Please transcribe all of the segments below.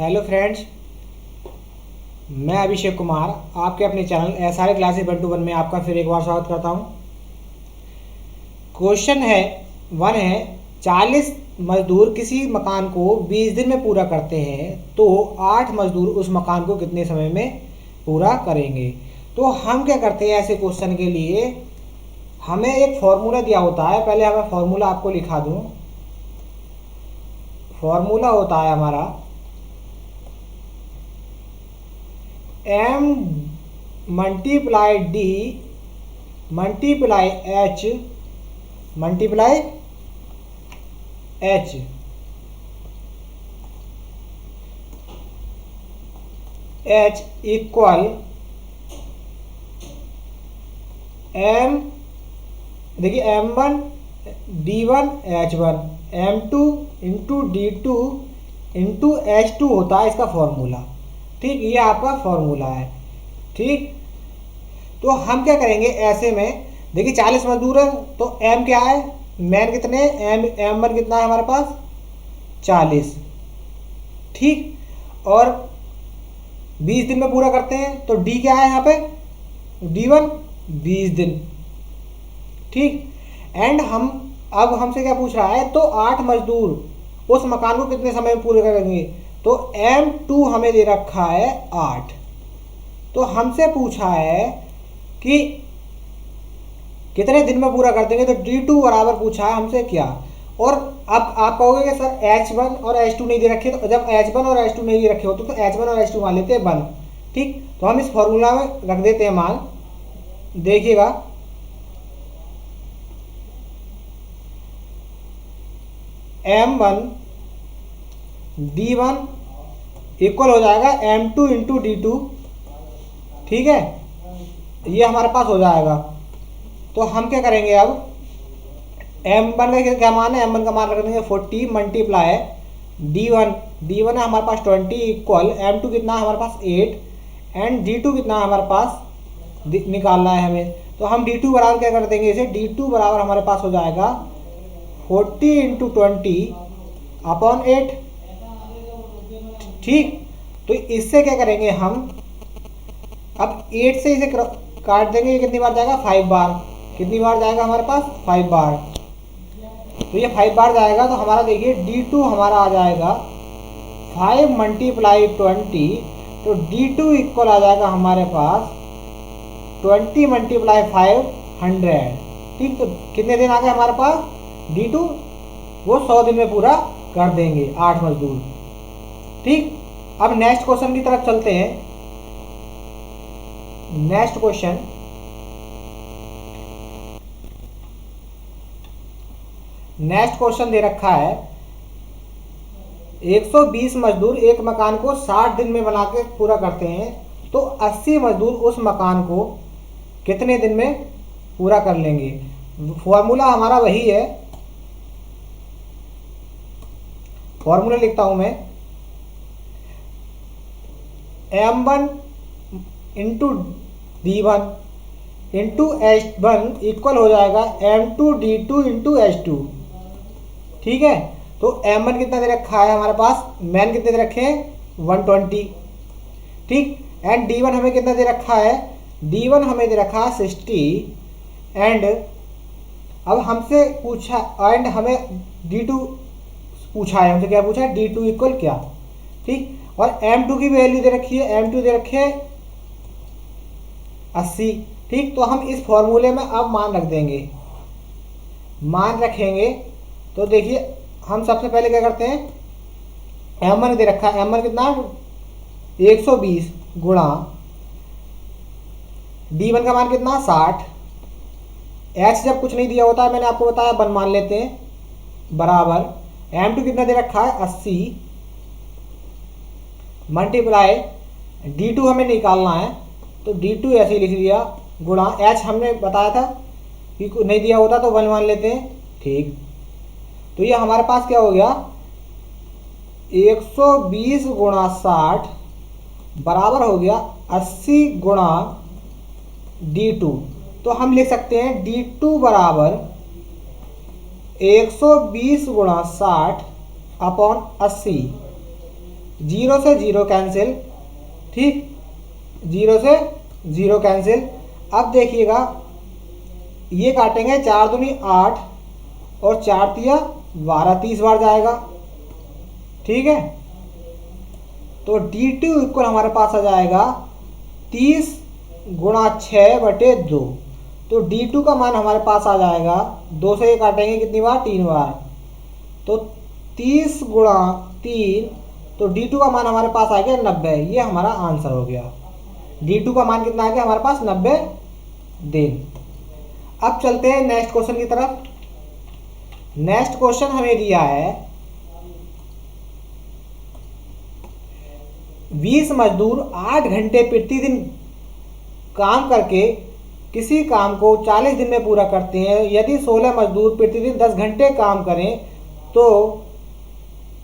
Hello friends, मैं अभिषेक कुमार आपके अपने चैनल SRA क्लासेस 1 में आपका फिर एक बार स्वागत करता हूं। क्वेश्चन है 1 है 40 मजदूर किसी मकान को 20 दिन में पूरा करते हैं तो 8 मजदूर उस मकान को कितने समय में पूरा करेंगे। तो हम क्या करते हैं, ऐसे क्वेश्चन के लिए हमें एक फॉर्मूला दिया होता है। पहले हमें फॉर्मूला आपको लिखा दूं। फॉर्मूला होता है हमारा M multiply D multiply H multiply H। H equal M, देखिए M1 D1 H1 M2 into D2 into H2 होता है इसका फॉर्मूला। ठीक, ये आपका फॉर्मूला है। ठीक, तो हम क्या करेंगे ऐसे में, देखिए 40 मजदूर है तो M क्या है, मैन कितने, M1 कितना है हमारे पास 40। ठीक, और 20 दिन में पूरा करते हैं तो D क्या है यहाँ पे, D1 20 दिन। ठीक, एंड अब हमसे क्या पूछ रहा है, तो 8 मजदूर उस मकान को कितने समय में पूरे करेंगे। तो M2 हमें दे रखा है 8, तो हमसे पूछा है कि कितने दिन में पूरा कर देंगे। तो D2 बराबर पूछा है हमसे क्या। और अब आप कहोगे कि सर H1 और H2 नहीं दे रखे, तो जब H1 और H2 नहीं दे रखे होते तो H1 और H2 मान लेते हैं 1। ठीक, तो हम इस फॉर्मूला में रख देते हैं मान, देखिएगा M1 D1 इक्वल हो जाएगा M2 इंटू D2। ठीक है, ये हमारे पास हो जाएगा। तो हम क्या करेंगे, अब M1 का क्या मान है, M1 का मान रख देंगे 40 मल्टीप्लाई D1 है हमारे पास 20 इक्वल M2 कितना है हमारे पास 8 एंड D2 कितना है हमारे पास निकालना है हमें। तो हम D2 बराबर क्या कर देंगे, इसे D2 बराबर हमारे पास हो जाएगा 40 इंटू 20 अपॉन 8। ठीक, तो इससे क्या करेंगे हम, अब 8 से इसे काट देंगे, ये कितनी बार जाएगा 5 बार। कितनी बार जाएगा हमारे पास 5 बार। तो ये 5 बार जाएगा तो हमारा देखिए D2 हमारा आ जाएगा 5 मल्टीप्लाई 20। तो D2 इक्वल आ जाएगा हमारे पास 20 मल्टीप्लाई 5 100। ठीक, तो कितने दिन आ गए हमारे पास, D2 वो 100 दिन में पूरा कर देंगे 8 मजदूर। ठीक, अब नेक्स्ट क्वेश्चन की तरफ चलते हैं। नेक्स्ट क्वेश्चन दे रखा है 120 मजदूर एक मकान को 60 दिन में बना के पूरा करते हैं तो 80 मजदूर उस मकान को कितने दिन में पूरा कर लेंगे। फॉर्मूला हमारा वही है, फॉर्मूला लिखता हूं मैं M1 into D1 into H1 equal हो जाएगा M2 D2 इंटू H2। ठीक है, तो M1 कितना दे रखा है हमारे पास, मैन कितने दे रखे हैं 120। ठीक, एंड D1 हमें कितना दे रखा है, D1 हमें दे रखा है 60 एंड अब हमसे पूछा, एंड हमें D2 पूछा है, हमसे क्या पूछा है, D2 इक्वल क्या। ठीक, और M2 की वैल्यू दे रखी है, M2 दे रखे 80। ठीक, तो हम इस फॉर्मूले में अब मान रख देंगे। मान रखेंगे तो देखिए हम सबसे पहले क्या करते हैं, M1 दे रखा है, M1 कितना 120 गुणा D1 का मान कितना 60। H जब कुछ नहीं दिया होता है मैंने आपको बताया 1 मान लेते हैं बराबर M2 कितना दे रखा है 80 मल्टीप्लाई D2 हमें निकालना है तो D2 ऐसे ही लिख दिया गुणा H हमने बताया था कि नहीं दिया होता तो 1 मान लेते हैं। ठीक, तो ये हमारे पास क्या हो गया 120 गुणा 60 बराबर हो गया 80 गुणा D2। तो हम लिख सकते हैं D2 बराबर 120 गुणा 60 अपॉन 80। जीरो से जीरो कैंसिल, ठीक, जीरो से जीरो कैंसिल। अब देखिएगा ये काटेंगे, 4 दूनी 8 और 4 तिया 12, 30 बार जाएगा, ठीक है। तो D2 इक्वल हमारे पास आ जाएगा 30 गुणा 6/2। तो D2 का मान हमारे पास आ जाएगा, 2 से ये काटेंगे कितनी बार, 3 बार, तो 30 गुणा 3, तो D2 का मान हमारे पास आ गया 90। ये हमारा आंसर हो गया। D2 का मान कितना आ गया हमारे पास, 90 दिन। अब चलते हैं नेक्स्ट क्वेश्चन की तरफ। नेक्स्ट क्वेश्चन हमें दिया है 20 मजदूर 8 घंटे प्रतिदिन काम करके किसी काम को 40 दिन में पूरा करते हैं। यदि 16 मजदूर प्रतिदिन 10 घंटे काम करें तो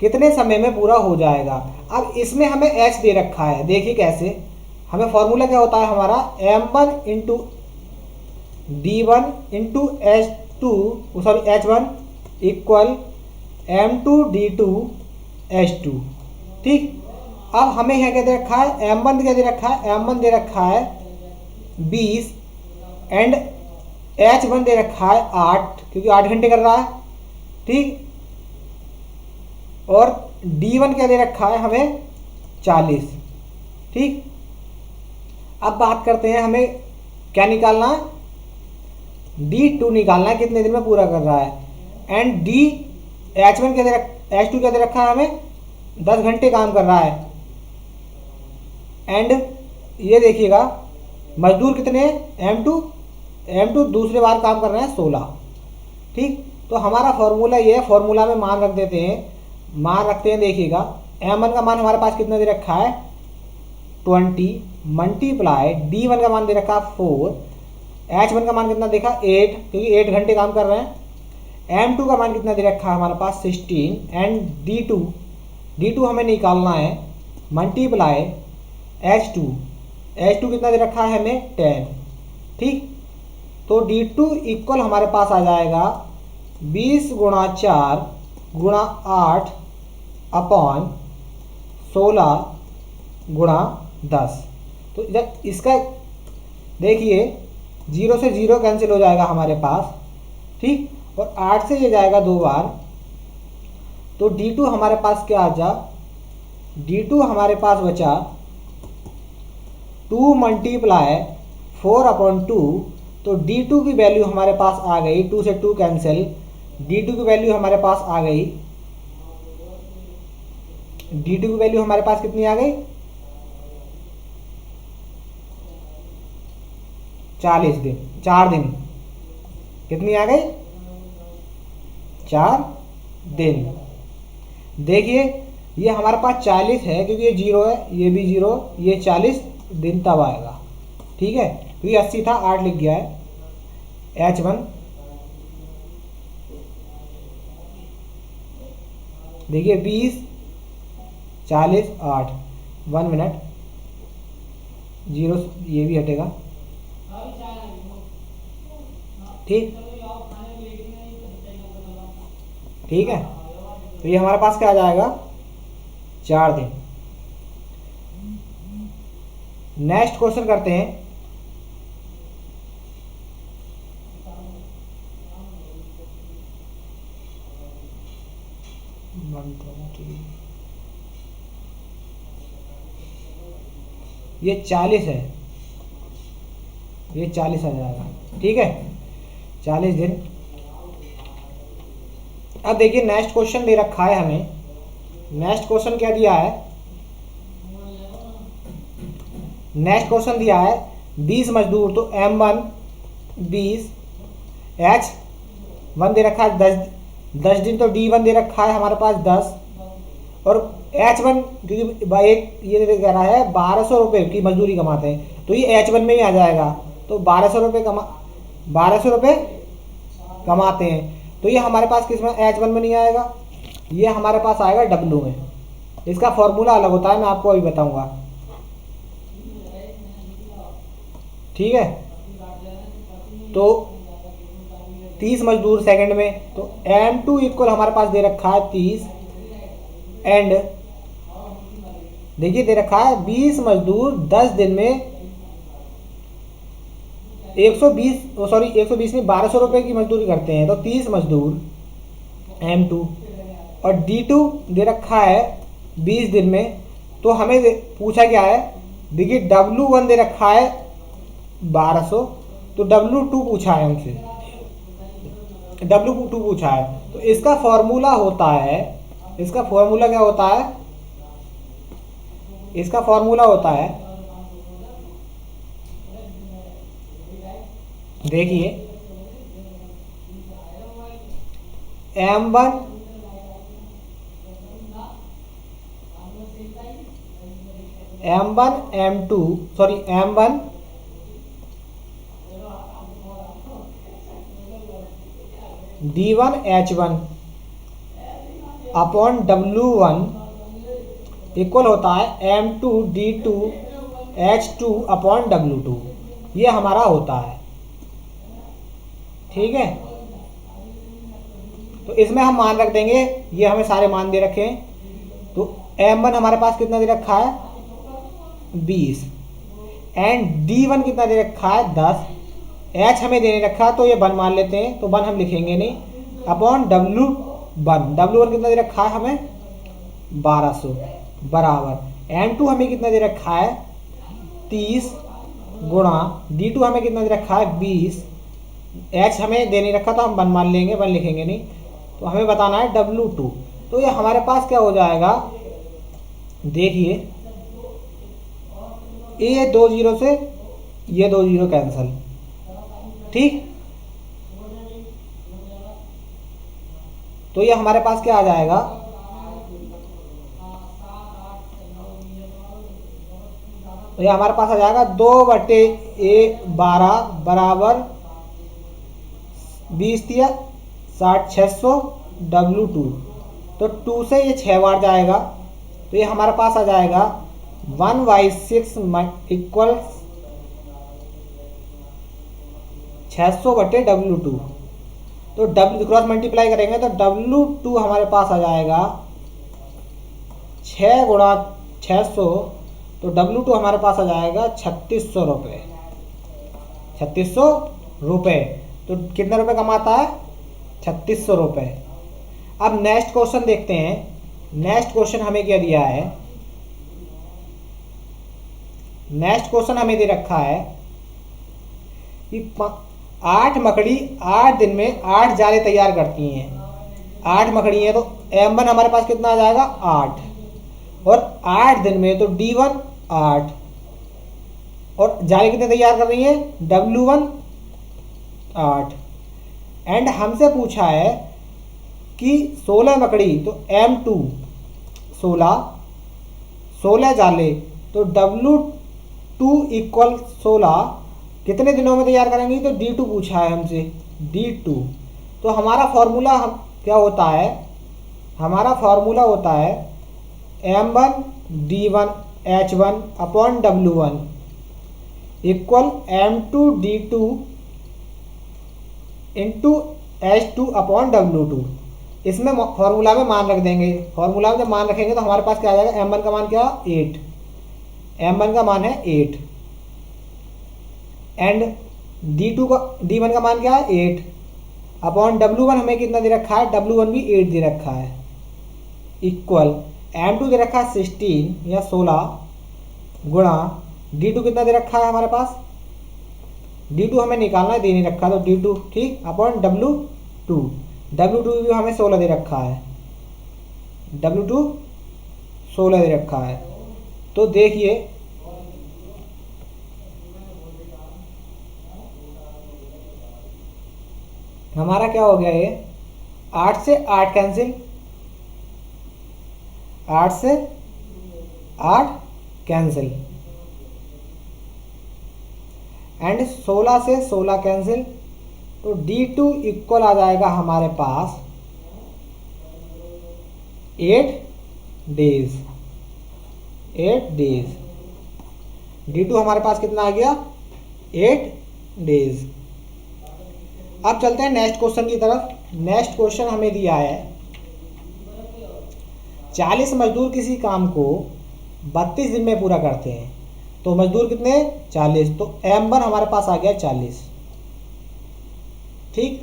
कितने समय में पूरा हो जाएगा। अब इसमें हमें H दे रखा है, देखिए कैसे। हमें फॉर्मूला क्या होता है हमारा, M1 into D1 into H1 equal M2 D2 H2, ठीक। अब हमें यहाँ क्या दे रखा है, M1 क्या दे रखा है, M1 दे रखा है 20 एंड H1 दे रखा है 8, क्योंकि 8 घंटे कर रहा है, ठीक। और D1 क्या दे रखा है हमें 40, ठीक। अब बात करते हैं, हमें क्या निकालना है, D2 निकालना है, कितने दिन में पूरा कर रहा है। एंड H1 क्या दे H2 क्या दे रखा है हमें, 10 घंटे काम कर रहा है। एंड ये देखिएगा मजदूर कितने हैं, M2 दूसरे बार काम कर रहे हैं 16, ठीक। तो हमारा फॉर्मूला ये है, फॉर्मूला में मान रख देते हैं, मान रखते हैं। देखिएगा M1 का मान हमारे पास कितना दे रखा है 20 मल्टीप्लाई D1 का मान दे रखा है 4, H1 का मान कितना देखा 8, क्योंकि 8 घंटे काम कर रहे हैं। M2 का मान कितना दे रखा है हमारे पास 16 एंड D2 हमें निकालना है मल्टीप्लाई H2 कितना दे रखा है हमें 10, ठीक। तो D2 इक्वल हमारे पास आ जाएगा 20 गुणा 4 गुणा 8 अपॉन 16 गुणा 10। तो जब इसका देखिए 0 से 0 कैंसिल हो जाएगा हमारे पास, ठीक। और 8 से ये जाएगा 2 बार, तो D2 हमारे पास क्या आ जा, D2 हमारे पास बचा 2 मल्टीप्लाई 4/2। तो D2 की वैल्यू हमारे पास आ गई, 2 से 2 कैंसिल, D2 की वैल्यू हमारे पास आ गई, D2 की वैल्यू हमारे पास कितनी आ गई 40 दिन, 4 दिन, कितनी आ गई 4 दिन। देखिए ये हमारे पास 40 है, क्योंकि ये 0 है, ये भी 0, ये 40 दिन तब आएगा, ठीक है। क्योंकि 80 था 8 लिख गया है। H1 देखिए 20 40 8, 1 मिनट, 0 ये भी हटेगा, ठीक, ठीक है। तो ये हमारे पास क्या आ जाएगा 4 दिन। नेक्स्ट क्वेश्चन करते हैं। ये 40 है, ये 40 आ जाएगा, ठीक है, 40 दिन। अब देखिए नेक्स्ट क्वेश्चन दे रखा है हमें। नेक्स्ट क्वेश्चन क्या दिया है, नेक्स्ट क्वेश्चन दिया है 20 मजदूर, तो M1 20, H1 दे रखा है 10 दिन, तो D1 दे रखा है हमारे पास 10, और H1 क्योंकि एक ये कह रहा है 1200 रुपये की मजदूरी कमाते हैं, तो ये H1 में ही आ जाएगा। तो 1200 रुपये कमाते हैं, तो ये हमारे पास किस में H1 में नहीं आएगा, ये हमारे पास आएगा W में। इसका फॉर्मूला अलग होता है, मैं आपको अभी बताऊंगा, ठीक है। तो 30 मजदूर सेकंड में, तो M2 इक्वल हमारे पास दे रखा है 30 एंड देखिए दे रखा है 20 मजदूर 10 दिन में 120 नहीं 1200 रुपये की मजदूरी करते हैं, तो 30 मजदूर M2 और D2 दे रखा है 20 दिन में। तो हमें पूछा क्या है, देखिए W1 दे रखा है 1200, तो W2 पूछा है हमसे, W2 पूछा है। तो इसका फॉर्मूला होता है, इसका फॉर्मूला क्या होता है, इसका फॉर्मूला होता है, देखिए M1 M2 M1 D1 H1 upon W1 equal होता है M2 D2 H2 upon W2। ये हमारा होता है, ठीक है। तो इसमें हम मान रख देंगे, ये हमें सारे मान दे रखे हैं। तो M1 हमारे पास कितना दे रखा है 20 एंड D1 कितना दे रखा है 10, H हमें देने रखा तो ये 1 मान लेते हैं, तो 1 हम लिखेंगे नहीं, अपॉन W1 कितना दे रखा है हमें 1200 बराबर M2 हमें कितना दे रखा है 30 गुणा D2 हमें कितना दे रखा है 20, H हमें देने रखा तो हम 1 मान लेंगे, 1 लिखेंगे नहीं, तो हमें बताना है W2। तो ये हमारे पास क्या हो जाएगा, देखिए ये 2 जीरो से ये 2 जीरो कैंसिल, ठीक। तो ये हमारे पास क्या आ जाएगा, तो ये हमारे पास आ जाएगा 2/12 बराबर 20 दिया 60 600 W2। तो 2 से ये 6 बार जाएगा, तो ये हमारे पास आ जाएगा 1/6 इक्वल 600/W2। तो W क्रॉस मल्टीप्लाई करेंगे तो W2 हमारे पास आ जाएगा 6 गुणा 600, तो W2 हमारे पास आ जाएगा 3600 रुपये, 3600 रुपये। तो कितने रुपए कमाता है 3600 रुपये। अब नेक्स्ट क्वेश्चन देखते हैं। नेक्स्ट क्वेश्चन हमें क्या दिया है, नेक्स्ट क्वेश्चन हमें दे रखा है कि 8 मकड़ी 8 दिन में 8 जाले तैयार करती हैं। 8 मकड़ी हैं तो M1 हमारे पास कितना आ जाएगा 8, और 8 दिन में तो D1 8, और जाले कितने तैयार कर रही हैं W1 8। एंड हमसे पूछा है कि 16 मकड़ी तो M2 16 जाले, तो W2 इक्वल 16 कितने दिनों में तैयार करेंगी, तो D2 पूछा है हमसे D2। तो हमारा फॉर्मूला हम क्या होता है, हमारा फॉर्मूला होता है M1 D1 H1 upon W1 equal M2 D2 into H2 upon W2। इसमें फॉर्मूला में मान रख देंगे, फॉर्मूला में जब मान रखेंगे तो हमारे पास क्या आ जाएगा, M1 का मान क्या 8, M1 का मान है 8 एंड D1 का मान क्या है 8 अपॉन W1 हमें कितना दे रखा है, W1 भी 8 दे रखा है, इक्वल M2 दे रखा है 16 या 16 गुणा D2 कितना दे रखा है हमारे पास, D2 हमें निकालना है, दे नहीं रखा तो D2 ठीक अपॉन W2 भी हमें 16 दे रखा है, W2 16 दे रखा है। तो देखिए हमारा क्या हो गया, ये 8 से 8 कैंसिल, 8 से 8 कैंसिल एंड 16 से 16 कैंसिल। तो D2 इक्वल आ जाएगा हमारे पास 8 डेज। D2 हमारे पास कितना आ गया 8 डेज। अब चलते हैं नेक्स्ट क्वेश्चन की तरफ। नेक्स्ट क्वेश्चन हमें दिया है 40 मजदूर किसी काम को 32 दिन में पूरा करते हैं तो मजदूर कितने 40, तो M1 हमारे पास आ गया 40। ठीक,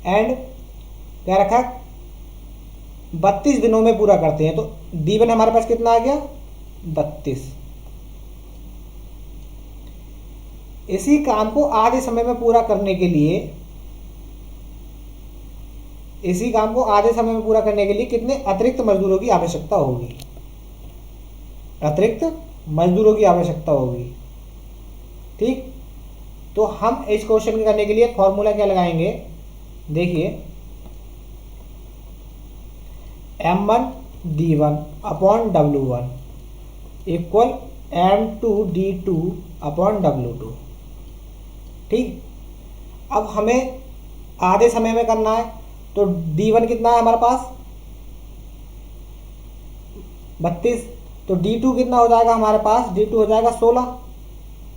एंड क्या रखा 32 दिनों में पूरा करते हैं तो D1 हमारे पास कितना आ गया 32। इसी काम को आधे समय में पूरा करने के लिए कितने अतिरिक्त मजदूरों की आवश्यकता होगी? अतिरिक्त मजदूरों की आवश्यकता होगी। ठीक, तो हम इस क्वेश्चन करने के लिए फॉर्मूला क्या लगाएंगे? देखिए M1 D1 upon W1 equal M2 D2 upon W2। ठीक, अब हमें आधे समय में करना है तो D1 कितना है हमारे पास 32, तो D2 कितना हो जाएगा हमारे पास? D2 हो जाएगा 16,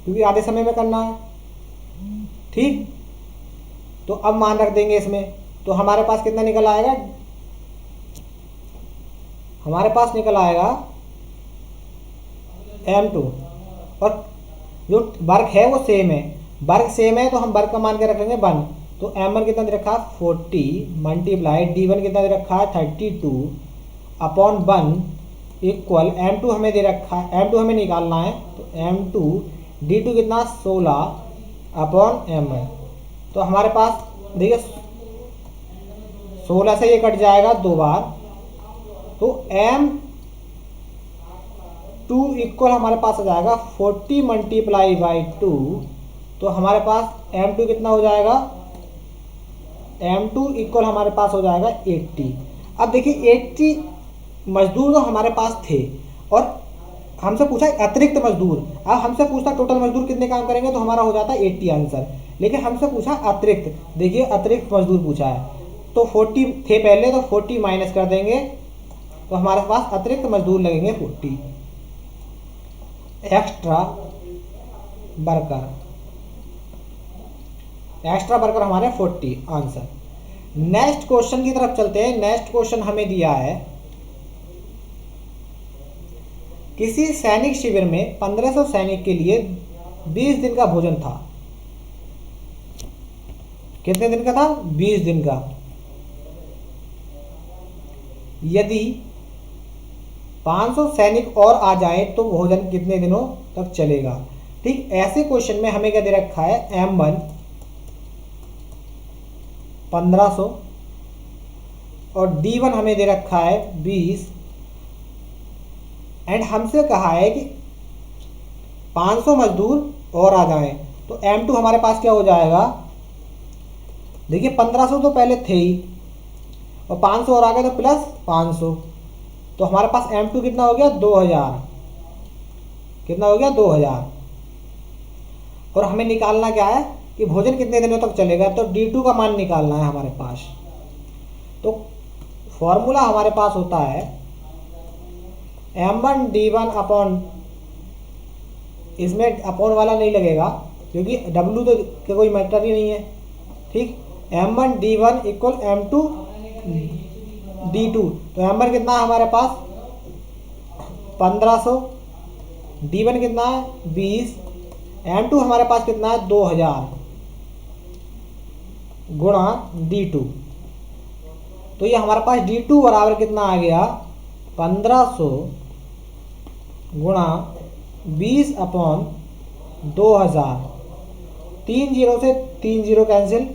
क्योंकि आधे समय में करना है। ठीक, तो अब मान रख देंगे इसमें, तो हमारे पास कितना निकल आएगा? हमारे पास निकल आएगा M2, और जो वर्ग है वो सेम है, वर्ग सेम है तो हम वर्ग का मान के रखेंगे 1। तो M1 कितना दे रखा है 40 मल्टीप्लाई D1 कितना दे रखा है 32 अपॉन 1 इक्वल M2 हमें दे रखा है, M2 हमें निकालना है तो M2 D2 कितना 16 अपॉन M1। तो हमारे पास देखिए 16 से ये कट जाएगा 2 बार, तो M2 इक्वल हमारे पास आ जाएगा 40 मल्टीप्लाई बाई 2, तो हमारे पास M2 कितना हो जाएगा? M2 इक्वल हमारे पास हो जाएगा 80। अब देखिए 80 मजदूर तो हमारे पास थे और हमसे पूछा अतिरिक्त मजदूर। अब हमसे पूछता टोटल मजदूर कितने काम करेंगे तो हमारा हो जाता है 80 आंसर, लेकिन हमसे पूछा अतिरिक्त। देखिए अतिरिक्त मजदूर पूछा है तो 40 थे पहले, तो 40 माइनस कर देंगे तो हमारे पास अतिरिक्त मजदूर लगेंगे 40। एक्स्ट्रा वर्कर हमारे 40 आंसर। नेक्स्ट क्वेश्चन की तरफ चलते हैं। नेक्स्ट क्वेश्चन हमें दिया है किसी सैनिक शिविर में 1500 सैनिक के लिए 20 दिन का भोजन था। कितने दिन का था? 20 दिन का। यदि 500 सैनिक और आ जाएं तो भोजन कितने दिनों तक चलेगा? ठीक, ऐसे क्वेश्चन में हमें क्या दे रखा है? M1 1500 और D1 हमें दे रखा है 20, एंड हमसे कहा है कि 500 मजदूर और आ जाएं तो M2 हमारे पास क्या हो जाएगा? देखिए 1500 तो पहले थे ही और 500 और आ गए तो प्लस 500, तो हमारे पास M2 कितना हो गया? 2000। कितना हो गया? 2000। और हमें निकालना क्या है कि भोजन कितने दिनों तक चलेगा, तो D2 का मान निकालना है हमारे पास। तो फॉर्मूला हमारे पास होता है M1 D1 अपॉन, इसमें अपॉन वाला नहीं लगेगा क्योंकि W तो के कोई मैटर ही नहीं है। ठीक, M1 D1 equal M2 D2, तो M1 कितना है हमारे पास? 1500, D1 कितना है? 20, M2 हमारे पास कितना है? 2000 गुणा D2, तो ये हमारे पास D2 बराबर कितना आ गया? 1500 गुणा 20 अपॉन 2000। 3 जीरो से 3 जीरो कैंसिल,